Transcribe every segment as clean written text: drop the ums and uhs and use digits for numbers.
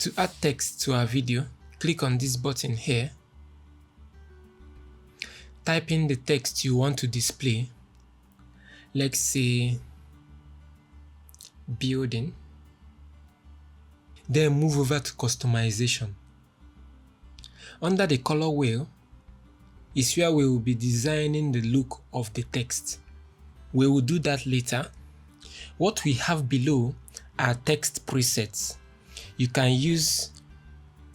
To add text to our video, click on this button here. Type in the text you want to display. Let's say building. Then move over to customization. Under the color wheel is where we will be designing the look of the text. We will do that later. What we have below are text presets. You can use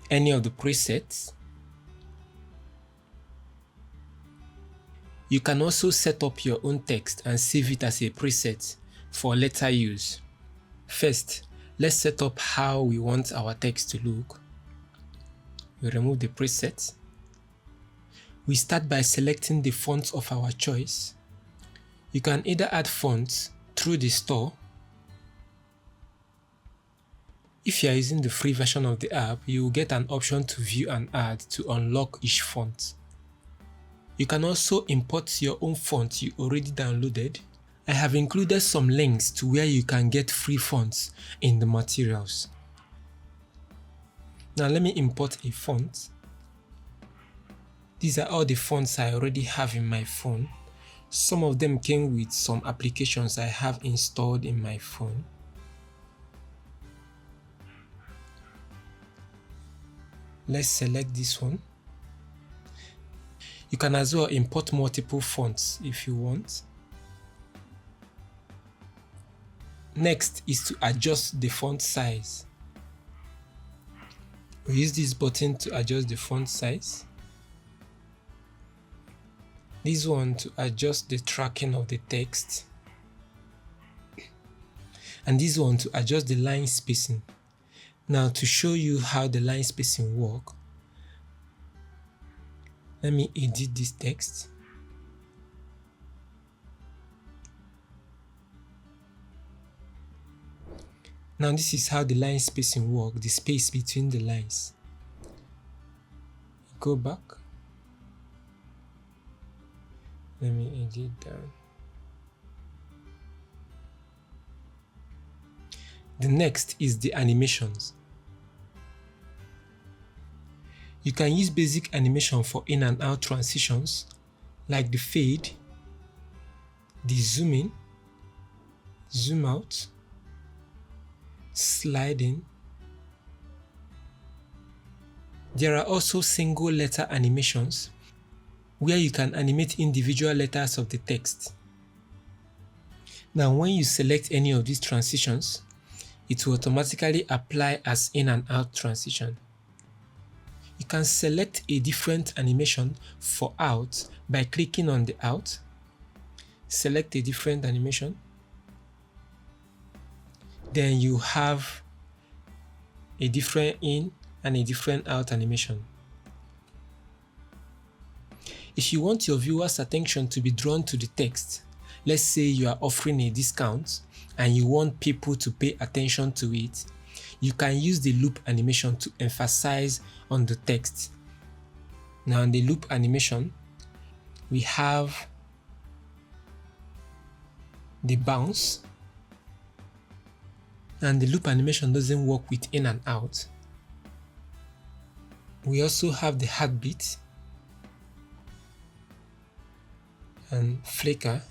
any of the presets. You can also set up your own text and save it as a preset for later use. First, let's set up how we want our text to look. We remove the preset. We start by selecting the font of our choice. You can either add fonts through the store. If you are using the free version of the app, you will get an option to view and add to unlock each font. You can also import your own font you already downloaded. I have included some links to where you can get free fonts in the materials. Now let me import a font. These are all the fonts I already have in my phone. Some of them came with some applications I have installed in my phone. Let's select this one. You can as well import multiple fonts if you want. Next is to adjust the font size. We use this button to adjust the font size. This one to adjust the tracking of the text. And this one to adjust the line spacing. Now to show you how the line spacing works, let me edit this text. Now this is how the line spacing works, the space between the lines. Go back. Let me edit down. The next is the animations. You can use basic animation for in and out transitions, like the fade, the zoom in, zoom out, sliding. There are also single letter animations, where you can animate individual letters of the text. Now when you select any of these transitions, it will automatically apply as in and out transition. You can select a different animation for out by clicking on the out. Select a different animation. Then you have a different in and a different out animation. If you want your viewers' attention to be drawn to the text, let's say you are offering a discount and you want people to pay attention to it, you can use the loop animation to emphasize on the text. Now in the loop animation, we have the bounce, and the loop animation doesn't work with in and out. We also have the heartbeat and flicker.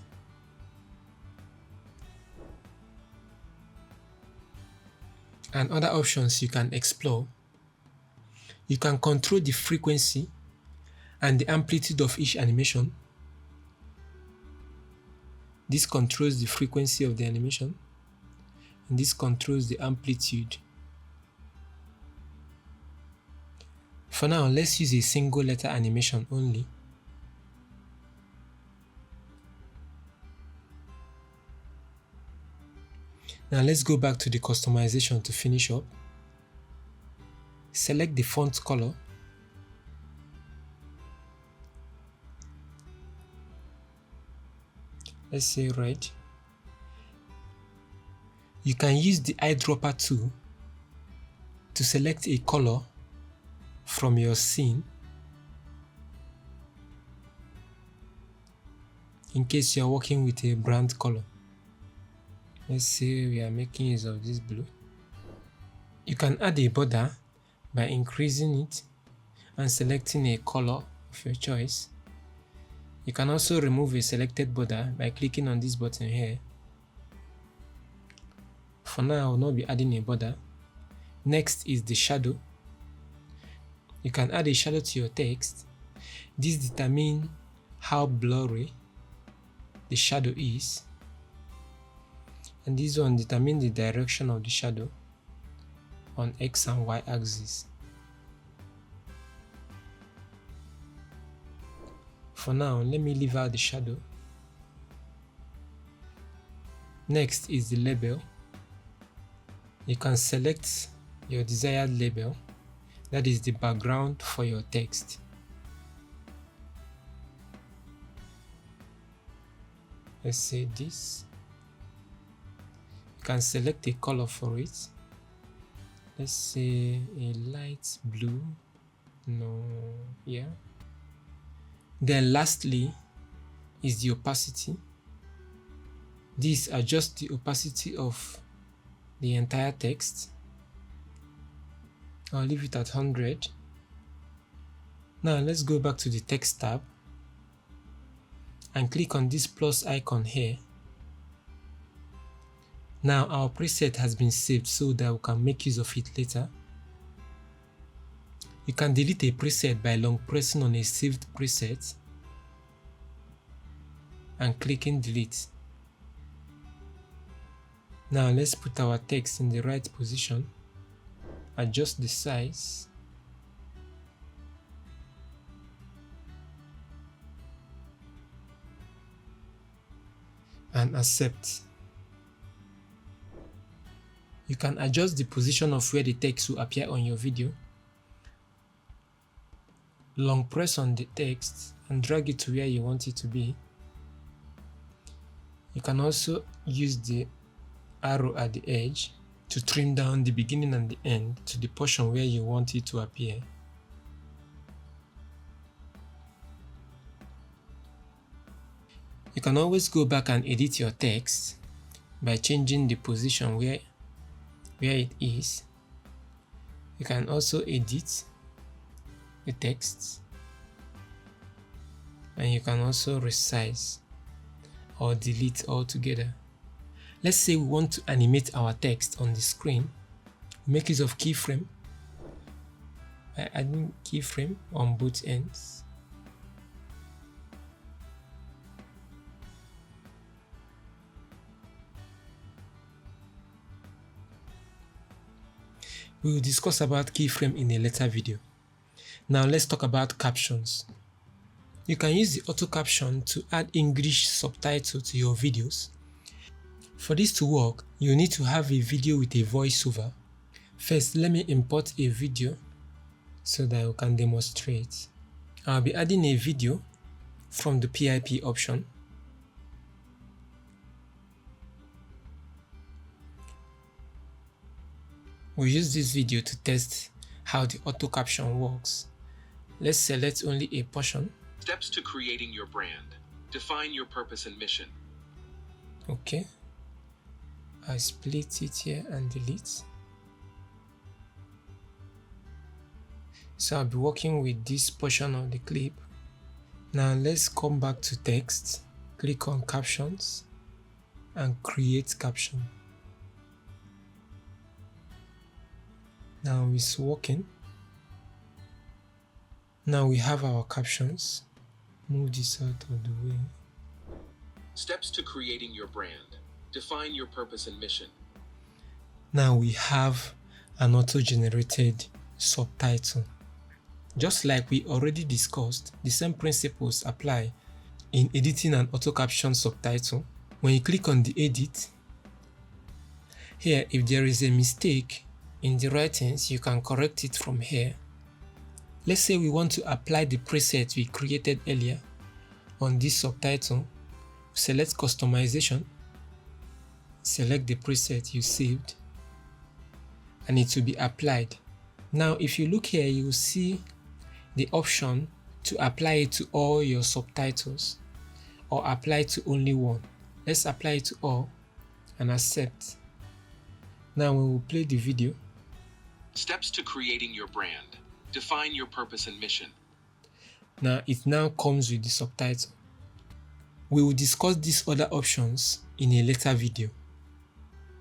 And other options you can explore. You can control the frequency and the amplitude of each animation. This controls the frequency of the animation, and this controls the amplitude. For now, let's use a single letter animation only. Now let's go back to the customization to finish up. Select the font color. Let's say red. You can use the eyedropper tool to select a color from your scene in case you are working with a brand color. Let's say we are making use of this blue. You can add a border by increasing it and selecting a color of your choice. You can also remove a selected border by clicking on this button here. For now, I will not be adding a border. Next is the shadow. You can add a shadow to your text. This determines how blurry the shadow is, and this one determines the direction of the shadow on X and Y axis. For now, let me leave out the shadow. Next is the label. You can select your desired label, that is the background for your text. Let's say this. You can select a color for it. Let's say a light blue. No, yeah. Then lastly is the opacity. This adjusts the opacity of the entire text. I'll leave it at 100. Now let's go back to the text tab and click on this plus icon here. Now our preset has been saved so that we can make use of it later. You can delete a preset by long pressing on a saved preset and clicking delete. Now let's put our text in the right position, adjust the size, and accept. You can adjust the position of where the text will appear on your video. Long press on the text and drag it to where you want it to be. You can also use the arrow at the edge to trim down the beginning and the end to the portion where you want it to appear. You can always go back and edit your text by changing the position where it is. You can also edit the text, and you can also resize or delete altogether. Let's say we want to animate our text on the screen. Make use of keyframe by adding keyframe on both ends. We will discuss about keyframe in a later video. Now let's talk about captions. You can use the auto caption to add English subtitle to your videos. For this to work, you need to have a video with a voiceover. First, let me import a video so that I can demonstrate. I'll be adding a video from the PIP option. We'll use this video to test how the auto caption works. Let's select only a portion. Steps to creating your brand. Define your purpose and mission. Okay. I split it here and delete. So I'll be working with this portion of the clip. Now let's come back to text, click on captions and create caption. Now it's working. Now we have our captions. Move this out of the way. Steps to creating your brand. Define your purpose and mission. Now we have an auto-generated subtitle. Just like we already discussed, the same principles apply in editing an auto-caption subtitle. When you click on the edit, here if there is a mistake in the writings, you can correct it from here. Let's say we want to apply the preset we created earlier on this subtitle. Select customization, select the preset you saved, and it will be applied. Now if you look here, you will see the option to apply it to all your subtitles or apply to only one. Let's apply it to all and accept. Now we will play the video. Steps to creating your brand. Define your purpose and mission. Now it now comes with the subtitle. We will discuss these other options in a later video.